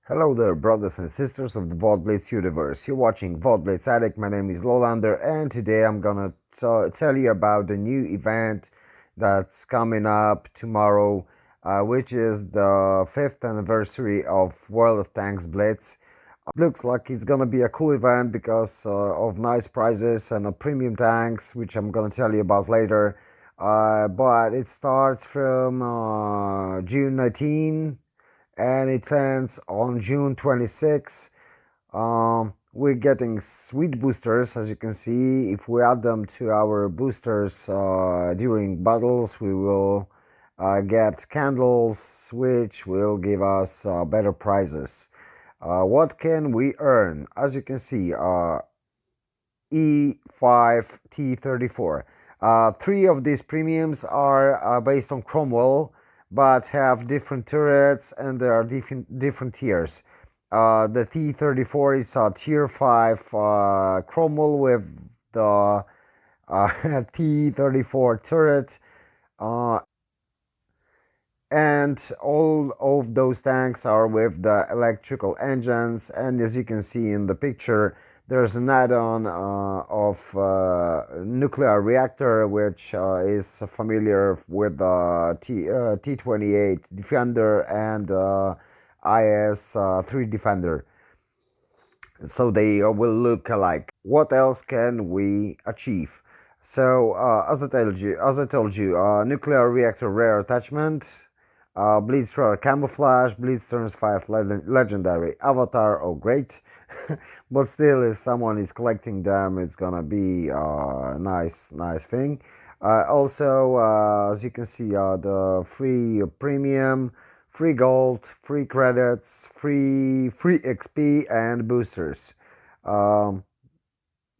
Hello there, brothers and sisters of the WoT Blitz universe. You're watching WoT Blitz Addict. My name is Lolander, and today I'm gonna tell you about the new event that's coming up tomorrow, which is the 5th anniversary of World of Tanks Blitz. Looks like it's gonna be a cool event because of nice prizes and premium tanks, which I'm gonna tell you about later. But it starts from June 19 and it ends on June 26. We're getting sweet boosters, as you can see. If we add them to our boosters during battles, we will get candles, which will give us better prizes. What can we earn? As you can see, E5T34. Three of these premiums are based on Cromwell, but have different turrets and there are different tiers. The T34 is a tier 5 Cromwell with the T34 turret, uh, and all of those tanks are with the electrical engines. And as you can see in the picture, there's an add-on of nuclear reactor, which is familiar with the T28 Defender and IS-3 Defender, so they will look alike. What else can we achieve? So as I told you, nuclear reactor rare attachment, Blitz rare camouflage, Blitz turns 5 legendary avatar. Oh great. But still, if someone is collecting them, it's gonna be a nice thing. Also, as you can see, the free premium, free gold, free credits, free XP and boosters. Um,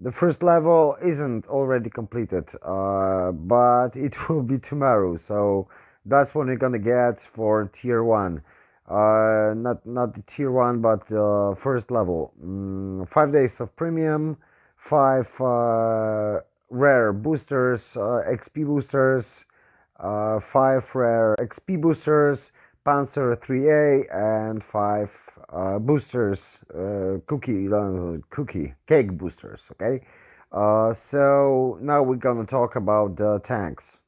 the first level isn't already completed, but it will be tomorrow. So that's what you're gonna get for tier 1. Not the tier 1, but the first level. 5 days of premium, 5 rare boosters, XP boosters, 5 rare XP boosters, Panzer 3A, and 5 boosters, cake boosters. Okay, so now we're gonna talk about the tanks.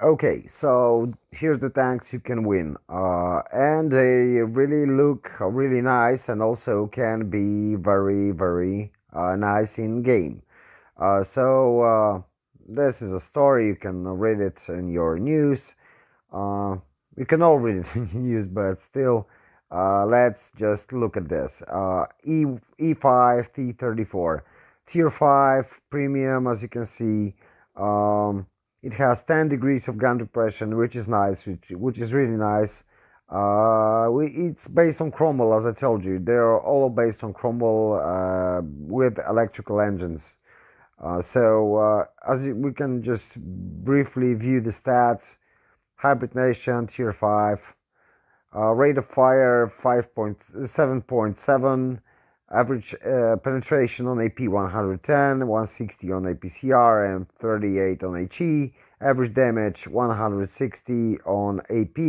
Okay, so here's the tanks you can win, and they really look really nice, and also can be very nice in game. This is a story. You can read it in your news. Uh, we can all read it in news, but still, let's just look at this. E5 T34, tier 5 premium, as you can see. It has 10 degrees of gun depression, which is nice, which is really nice. It's based on Cromwell, as I told you. They're all based on Cromwell with electrical engines. We can just briefly view the stats. Hibernation tier 5, rate of fire 7.7, average penetration on AP 110, 160 on APCR, and 38 on HE, average damage 160 on AP,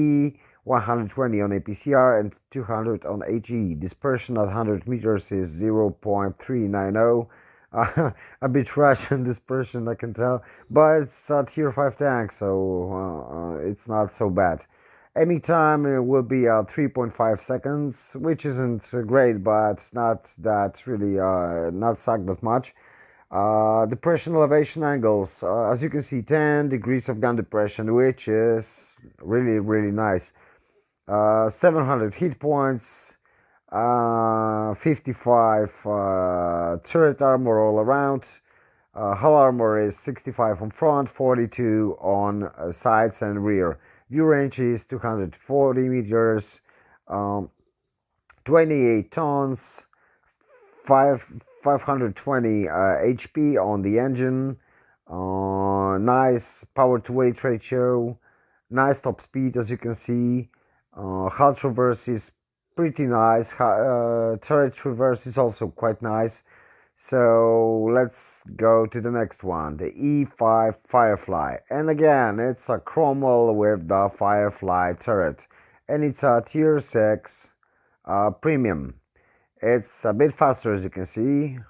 120 on APCR, and 200 on HE. Dispersion at 100 meters is 0.390. A bit Russian dispersion, I can tell, but it's a tier 5 tank, so it's not so bad. Aiming time will be 3.5 seconds, which isn't great, but it's not that really not suck that much. Depression elevation angles, as you can see, 10 degrees of gun depression, which is really nice. 700 hit points, 55 turret armor all around. Hull armor is 65 on front, 42 on sides and rear. View range is 240 meters, 28 tons, 520 HP on the engine. Nice power to weight ratio, nice top speed, as you can see. Hull traverse is pretty nice. Turret traverse is also quite nice. So let's go to the next one, the E5 Firefly. And again, it's a Cromwell with the Firefly turret. And it's a tier 6 Premium. It's a bit faster, as you can see,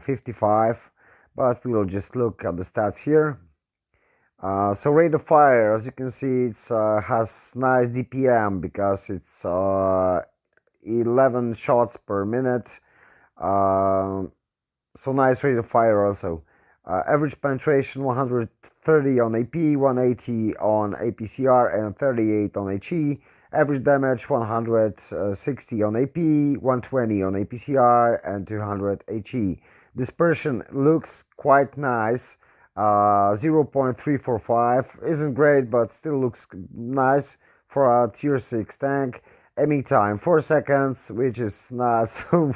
55, but we'll just look at the stats here. So rate of fire, as you can see, it has nice DPM because it's 11 shots per minute. So nice rate of fire also. Average penetration 130 on AP, 180 on APCR, and 38 on HE. Average damage 160 on AP, 120 on APCR, and 200 HE. Dispersion looks quite nice. 0.345 isn't great, but still looks nice for a tier 6 tank. Aiming time 4 seconds, which is not so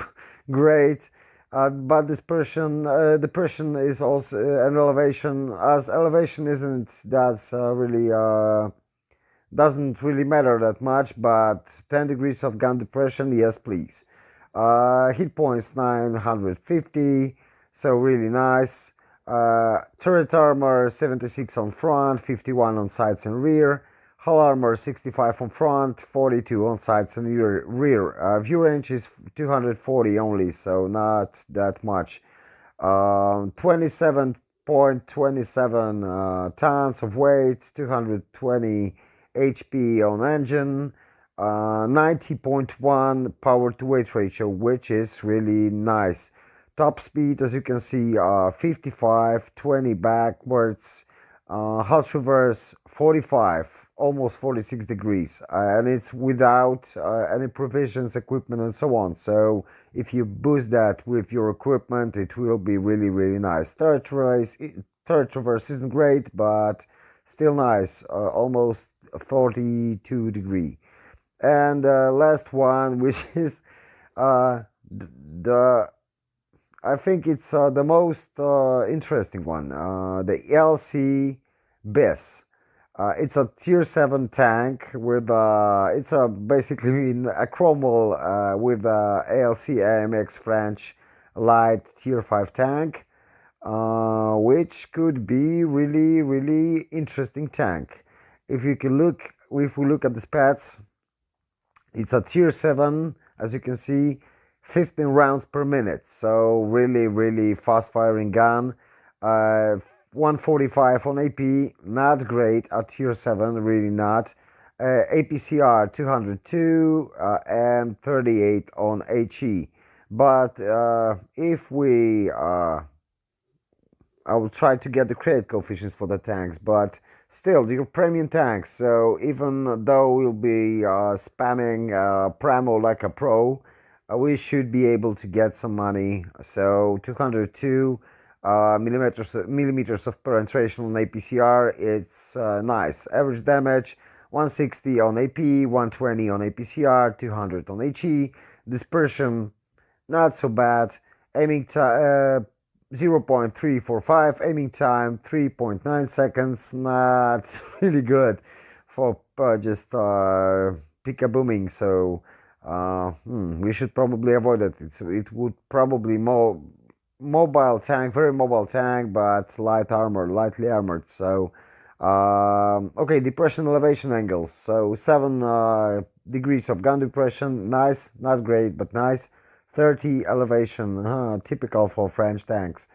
great. But dispersion is also an elevation, as elevation isn't that's really doesn't really matter that much, but 10 degrees of gun depression, yes please. Hit points 950, so really nice. Turret armor 76 on front, 51 on sides and rear. Hull armor 65 on front, 42 on sides and rear. View range is 240 only, so not that much. 27.27 tons of weight, 220 HP on engine, 90.1 power to weight ratio, which is really nice. Top speed, as you can see, 55, 20 backwards. Hot reverse 45, almost 46 degrees, and it's without any provisions, equipment, and so on. So if you boost that with your equipment, it will be really nice. Third reverse isn't great, but still nice, almost 42 degree. And last one, which is the I think it's the most interesting one, the LC BIS. It's a tier 7 tank with it's basically a Cromwell with ALC AMX French light tier 5 tank, which could be really interesting tank. If we look at the stats, it's a tier 7, as you can see, 15 rounds per minute, so really fast firing gun. 145 on AP, not great at tier 7, really not. APCR 202 and 38 on HE. But if we I will try to get the credit coefficients for the tanks, but still, they're premium tanks, so even though we'll be spamming Pramo like a pro, we should be able to get some money. So 202 millimeters of penetration on APCR, it's nice. Average damage 160 on AP, 120 on APCR, 200 on HE. Dispersion not so bad. Aiming time 0.345, aiming time 3.9 seconds, not really good for just pick booming, so we should probably avoid it. It would probably mobile tank, very mobile tank, but lightly armored. So okay, depression elevation angles. So 7 degrees of gun depression, nice, not great, but nice. 30 elevation, typical for French tanks.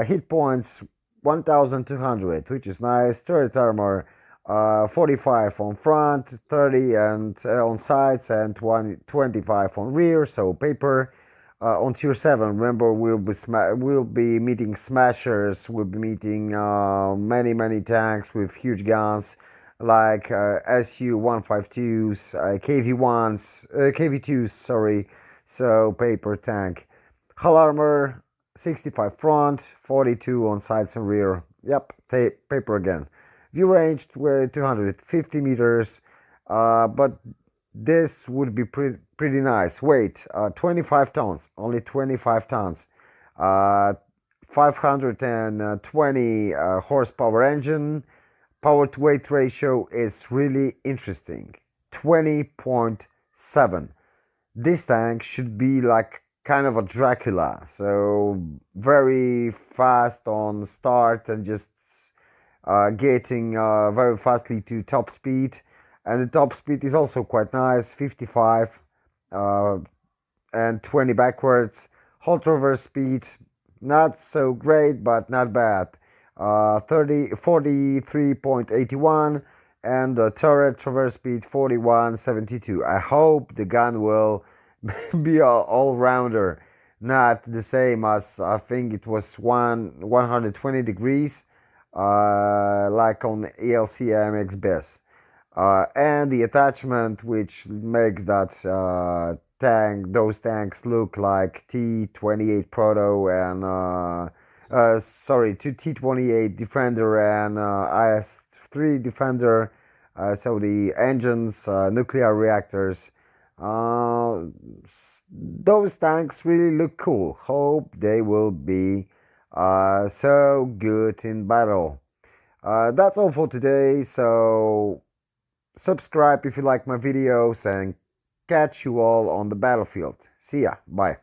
Hit points 1200, which is nice. Turret armor 45 on front, 30 and on sides, and 25 on rear. So paper. On tier 7, remember, we'll be meeting smashers. We'll be meeting many tanks with huge guns like SU 152s, KV2s, sorry. So paper tank. Hull armor 65 front, 42 on sides and rear. Yep, paper again. View range 250 meters, but this would be pretty nice. Weight 25 tons, only 25 tons. 520 horsepower engine. Power to weight ratio is really interesting, 20.7. This tank should be like kind of a Dracula, so very fast on start and just getting very fastly to top speed. And the top speed is also quite nice, 55. uh, and 20 backwards. Hull traverse speed, not so great, but not bad. 43.81, and turret traverse speed 41.72. I hope the gun will be an all-rounder, not the same as I think it was 120 degrees, like on ELC AMX BES. And the attachment which makes that those tanks look like T28 Proto and sorry, to T28 Defender and IS-3 Defender. So the engines, nuclear reactors, uh, those tanks really look cool. Hope they will be so good in battle. That's all for today. So subscribe if you like my videos, and catch you all on the battlefield. See ya. Bye.